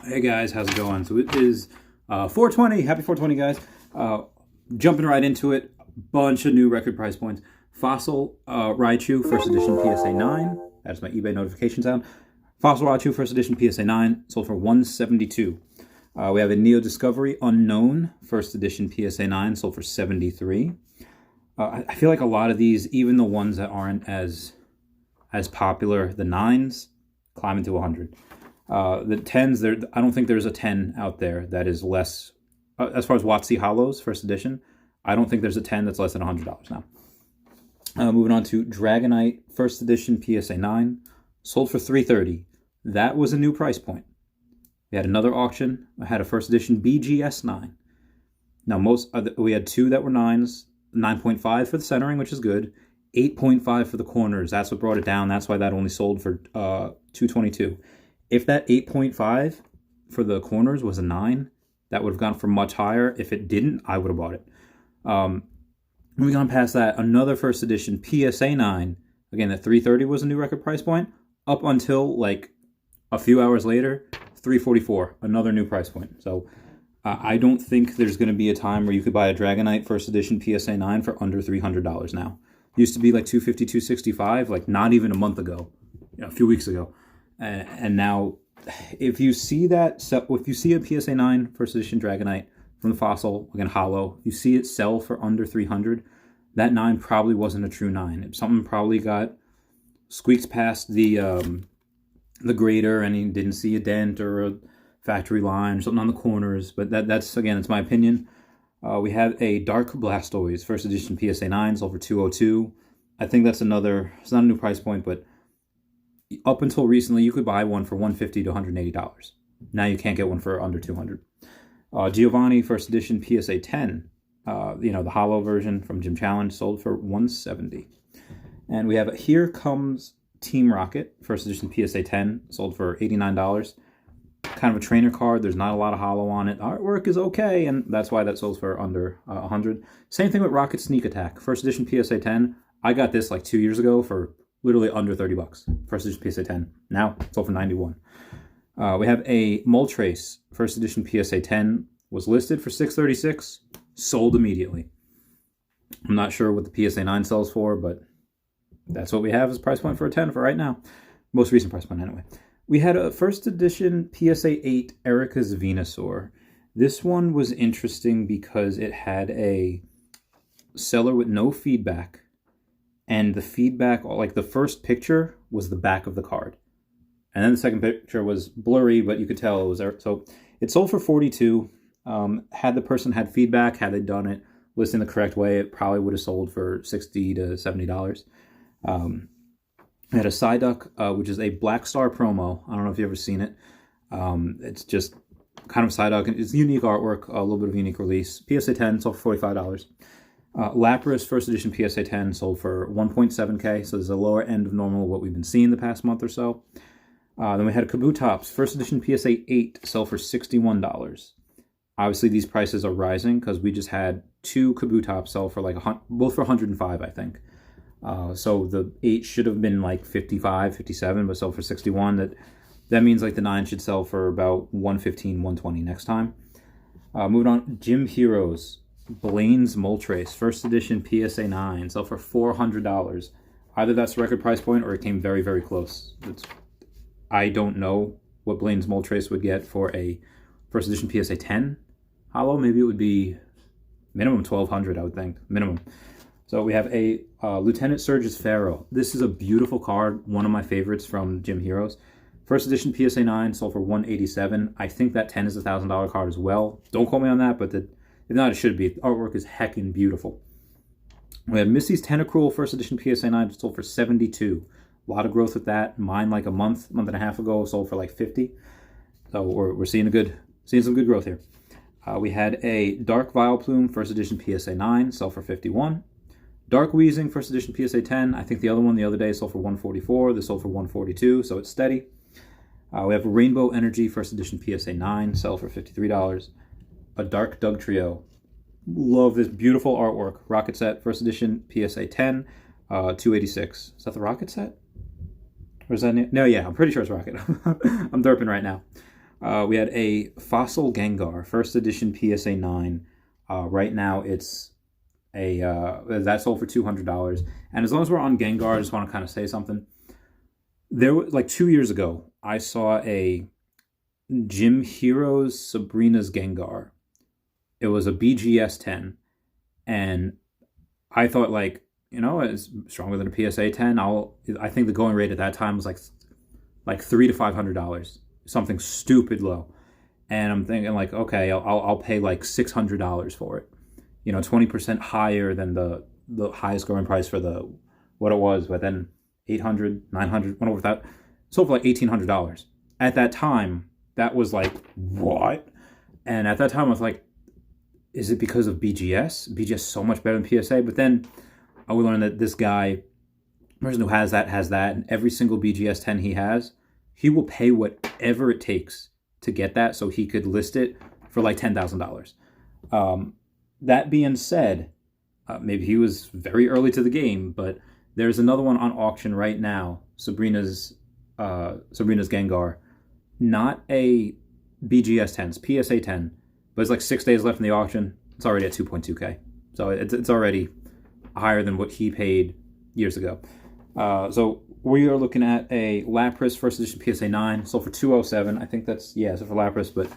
Hey guys, how's it going? So it is 420. Happy 420, guys. Jumping right into it. Bunch of new record price points. Fossil Raichu First Edition PSA 9. That's my eBay notification sound. Fossil Raichu First Edition PSA 9 sold for 172. We have a Neo Discovery Unknown First Edition PSA 9 sold for 73. I feel like a lot of these, even the ones that aren't as popular, the 9s climb into 100. The 10s, I don't think there's a 10 out there that is less, as far as WotC Hollows, first edition, I don't think there's a 10 that's less than $100 now. Moving on to Dragonite, first edition PSA 9, sold for $330. That was a new price point. We had another auction. I had a first edition BGS 9. Now, we had two that were 9s, 9.5 for the centering, which is good, 8.5 for the corners. That's what brought it down. That's why that only sold for $222. If that 8.5 for the corners was a 9, that would have gone for much higher. If it didn't, I would have bought it. Moving on past that, another first edition PSA 9. Again, that $330 was a new record price point. Up until like a few hours later, $344, another new price point. So I don't think there's going to be a time where you could buy a Dragonite first edition PSA 9 for under $300 now. It used to be like $250, $265, like not even a month ago, a few weeks ago. And now, if you see a PSA 9 first edition Dragonite from the Fossil, again Hollow, if you see it sell for under $300, that 9 probably wasn't a true 9. Something probably got squeaked past the grader, and he didn't see a dent or a factory line or something on the corners. But that's again, it's my opinion. We have a Dark Blastoise first edition PSA 9 sold for $202. I think that's another. It's not a new price point, but up until recently, you could buy one for $150 to $180. Now you can't get one for under $200. Giovanni first edition PSA 10, the hollow version from Gym Challenge, sold for $170. And we have Here Comes Team Rocket first edition PSA 10, sold for $89. Kind of a trainer card. There's not a lot of hollow on it. Artwork is okay, and that's why that sold for under $100. Same thing with Rocket Sneak Attack first edition PSA 10. I got this like 2 years ago for literally under $30. First edition PSA 10. Now it's sold for $91. We have a Moltres first edition PSA 10. Was listed for $636. Sold immediately. I'm not sure what the PSA 9 sells for, but that's what we have as price point for a 10 for right now. Most recent price point anyway. We had a first edition PSA 8 Erica's Venusaur. This one was interesting because it had a seller with no feedback. And the feedback, like the first picture, was the back of the card. And then the second picture was blurry, but you could tell it was there. So it sold for $42. Had the person had feedback, had they done it listed in the correct way, it probably would have sold for $60 to $70. We had a Psyduck, which is a Black Star promo. I don't know if you've ever seen it. It's just kind of Psyduck. It's unique artwork, a little bit of unique release. PSA 10 sold for $45. Lapras first edition PSA 10 sold for 1.7K, so there's a lower end of normal what we've been seeing the past month or so. Then we had Kabutops first edition PSA 8 sell for $61. Obviously, these prices are rising because we just had two Kabutops sell for both for $105, I think. So the 8 should have been like $55, $57, but sold for $61. That means like the 9 should sell for about $115, $120 next time. Moving on, Gym Heroes. Blaine's Moltres, first edition PSA 9, sell for $400. Either that's the record price point or it came very, very close. I don't know what Blaine's Moltres would get for a first edition PSA 10 hollow. Maybe it would be minimum $1,200, I would think. Minimum. So we have a Lieutenant Surge's Pharaoh. This is a beautiful card, one of my favorites from Gym Heroes. First edition PSA 9 sold for $187. I think that 10 is a $1,000 card as well. Don't quote me on that, but if not, it should be. The artwork is heckin' beautiful. We have Missy's Tentacruel first edition PSA 9 sold for $72. A lot of growth with that. Mine like a month and a half ago sold for like $50. So we're seeing some good growth here. We had a Dark Vileplume first edition PSA 9 sold for $51. Dark Weezing first edition PSA 10. I think the other one the other day sold for $144. This sold for $142, so it's steady. We have Rainbow Energy first edition PSA 9 sell for $53. A Dark Dugtrio. Love this beautiful artwork. Rocket Set, first edition, PSA 10, $286. Is that the Rocket Set? Or is that new? No, yeah, I'm pretty sure it's Rocket. I'm derping right now. We had a Fossil Gengar, first edition PSA 9. Right now it's that sold for $200. And as long as we're on Gengar, I just want to kind of say something. There was like 2 years ago, I saw a Gym Heroes Sabrina's Gengar. It was a BGS 10, and I thought, like, it's stronger than a PSA 10. I think the going rate at that time was like $300 to $500, something stupid low. And I'm thinking, like, okay, I'll pay like $600 for it. 20% higher than the highest going price for what it was. But then 800, 900, went over that. Sold for like $1,800. At that time, that was like, what? And at that time, I was like, is it because of BGS? BGS is so much better than PSA. But then I would learn that this guy, person who has that, and every single BGS 10 he has, he will pay whatever it takes to get that so he could list it for like $10,000. That being said, maybe he was very early to the game, but there's another one on auction right now, Sabrina's Gengar. Not a BGS 10, it's PSA 10, but it's like 6 days left in the auction. It's already at 2.2K. So it's already higher than what he paid years ago. So we are looking at a Lapras first edition PSA 9, sold for $207. I think that's, so for Lapras, but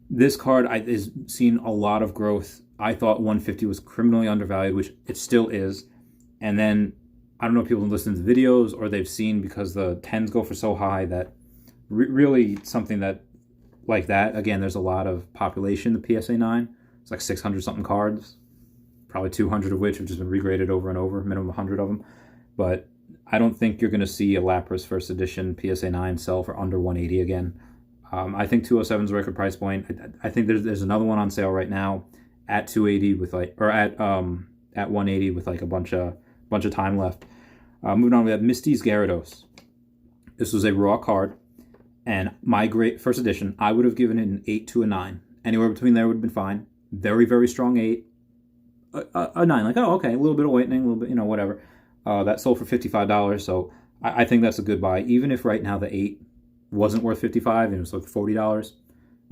this card is seen a lot of growth. I thought 150 was criminally undervalued, which it still is. And then I don't know if people listen to the videos or they've seen, because the 10s go for so high, that really something that like that. Again, there's a lot of population. The PSA 9, it's like 600 something cards, probably 200 of which have just been regraded over and over, minimum 100 of them. But I don't think you're going to see a Lapras first edition PSA 9 sell for under 180 again. I think 207 is a record price point. I think there's another one on sale right now at 280 with at 180 with like a bunch of time left. Moving on, we have Misty's Gyarados. This was a raw card, and my great first edition, I would have given it an 8 to a 9. Anywhere between there would have been fine. Very, very strong 8. A 9, like, oh, okay, a little bit of whitening, a little bit, whatever. That sold for $55, so I think that's a good buy. Even if right now the 8 wasn't worth $55 and it was like $40,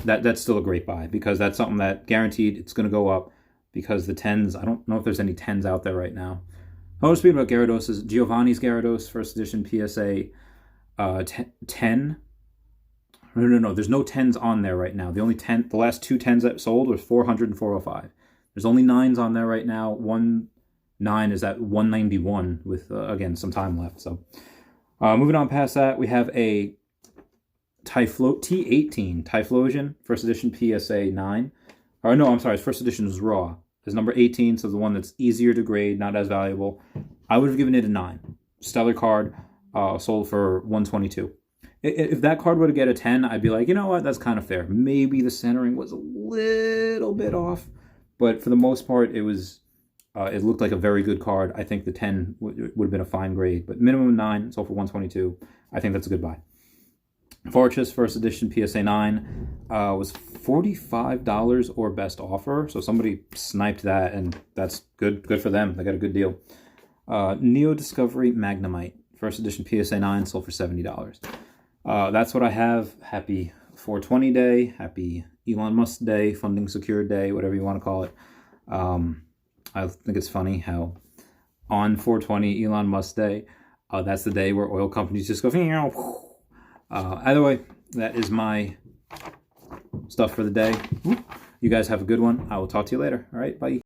that's still a great buy, because that's something that guaranteed it's going to go up, because the 10s, I don't know if there's any 10s out there right now. I want to speak about Gyarados. Is Giovanni's Gyarados, first edition PSA 10. No, there's no 10s on there right now. The last two 10s that sold was 400 and 405. There's only 9s on there right now. 9 is at 191 with, again, some time left. So moving on past that, we have a T18 Typhlosion, first edition PSA 9. Or no, I'm sorry, first edition is raw. It's number 18, so the one that's easier to grade, not as valuable. I would have given it a 9. Stellar card, sold for 122. If that card were to get a 10, I'd be like, you know what, that's kind of fair. Maybe the centering was a little bit off, but for the most part, it looked like a very good card. I think the 10 would have been a fine grade, but minimum 9, sold for 122. I think that's a good buy. Fortress first edition PSA 9 was $45 or best offer, so somebody sniped that, and that's good for them. They got a good deal. Neo Discovery Magnemite first edition PSA 9 sold for $70. That's what I have. Happy 420 day, happy Elon Musk day, funding secured day, whatever you want to call it. I think it's funny how on 420 Elon Musk day, that's the day where oil companies just go, either way, that is my stuff for the day. You guys have a good one. I will talk to you later. All right, bye.